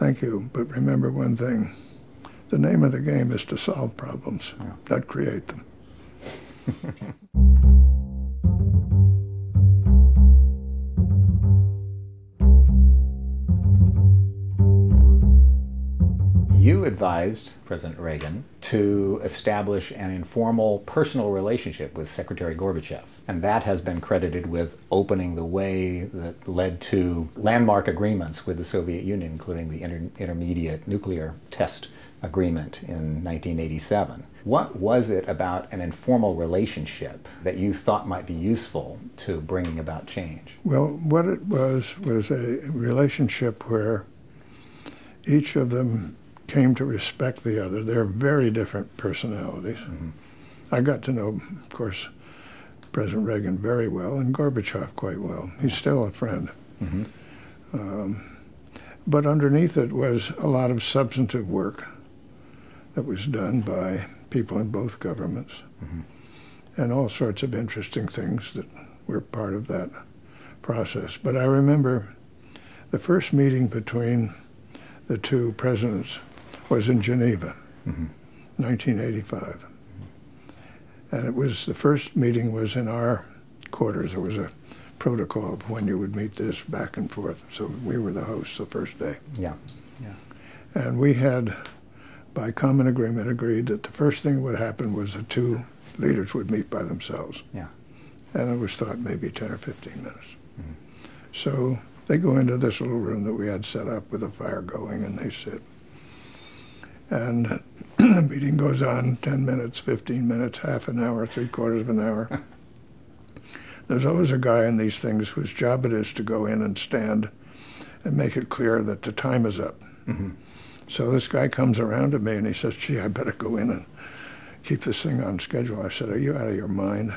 Thank you, but remember one thing. The name of the game is to solve problems, not create them. You advised President Reagan to establish an informal personal relationship with Secretary Gorbachev, and that has been credited with opening the way that led to landmark agreements with the Soviet Union, including the intermediate nuclear test agreement in 1987. What was it about an informal relationship that you thought might be useful to bringing about change? Well, what it was a relationship where each of them came to respect the other. They're very different personalities. I got to know, of course, President Reagan very well and Gorbachev quite well. He's still a friend. But underneath it was a lot of substantive work that was done by people in both governments and all sorts of interesting things that were part of that process. But I remember the first meeting between the two presidents was in Geneva, 1985. And it was, the first meeting was in our quarters. There was a protocol of when you would meet this back and forth. So we were the hosts the first day. And we had, by common agreement, agreed that the first thing that would happen was the two leaders would meet by themselves. And it was thought maybe 10 or 15 minutes. So they go into this little room that we had set up with a fire going, and they sit. And the meeting goes on 10 minutes, 15 minutes, half an hour, 3/4 of an hour. There's always a guy in these things whose job it is to go in and stand and make it clear that the time is up. So this guy comes around to me and he says, gee, I better go in and keep this thing on schedule. I said, are you out of your mind?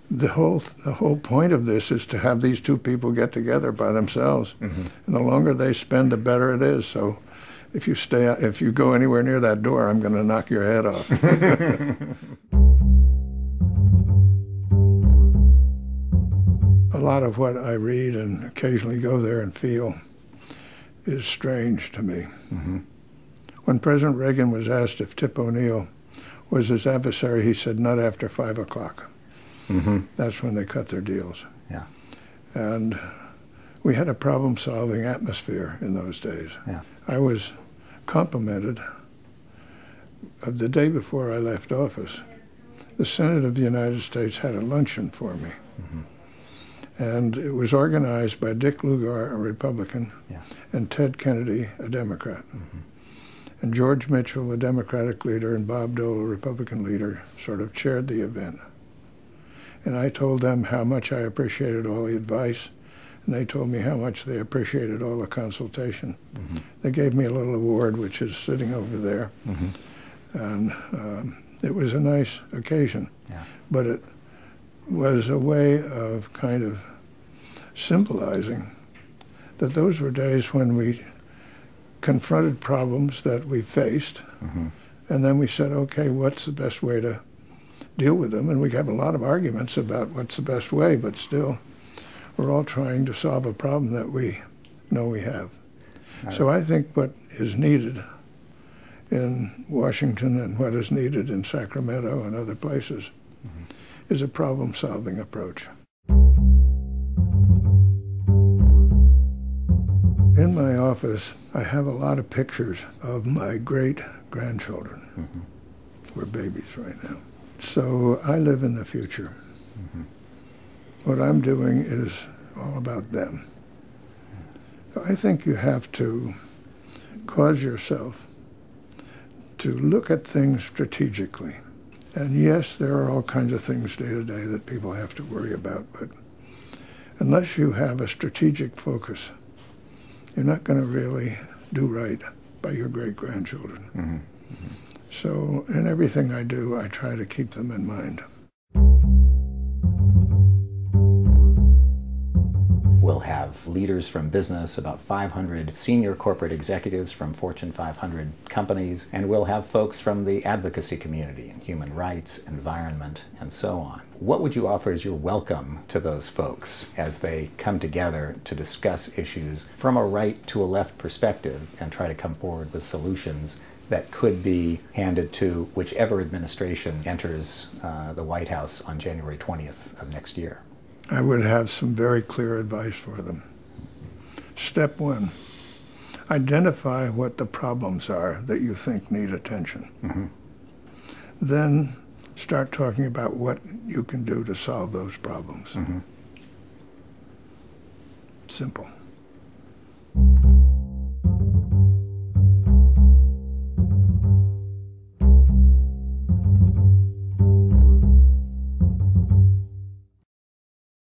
The whole point of this is to have these two people get together by themselves. And the longer they spend, the better it is. So if you go anywhere near that door, I'm going to knock your head off. A lot of what I read and occasionally go there and feel is strange to me. When President Reagan was asked if Tip O'Neill was his adversary, he said, not after 5 o'clock. That's when they cut their deals. And we had a problem-solving atmosphere in those days. I was complimented the day before I left office. The Senate of the United States had a luncheon for me. And it was organized by Dick Lugar, a Republican, and Ted Kennedy, a Democrat. And George Mitchell, the Democratic leader, and Bob Dole, a Republican leader, sort of chaired the event. And I told them how much I appreciated all the advice, and they told me how much they appreciated all the consultation. They gave me a little award, which is sitting over there. And it was a nice occasion. But it was a way of kind of symbolizing that those were days when we confronted problems that we faced, and then we said, okay, what's the best way to deal with them? And we have a lot of arguments about what's the best way, but still, we're all trying to solve a problem that we know we have. So I think what is needed in Washington and what is needed in Sacramento and other places is a problem-solving approach. In my office, I have a lot of pictures of my great-grandchildren. We're babies right now. So I live in the future. What I'm doing is all about them. So I think you have to cause yourself to look at things strategically. And yes, there are all kinds of things day to day that people have to worry about, but unless you have a strategic focus, you're not going to really do right by your great-grandchildren. So in everything I do, I try to keep them in mind. We'll have have leaders from business, about 500 senior corporate executives from Fortune 500 companies, and we'll have folks from the advocacy community and human rights, environment, and so on. What would you offer as your welcome to those folks as they come together to discuss issues from a right to a left perspective and try to come forward with solutions that could be handed to whichever administration enters the White House on January 20th of next year? I would have some very clear advice for them. Step one, identify what the problems are that you think need attention. Mm-hmm. Then start talking about what you can do to solve those problems. Mm-hmm. Simple.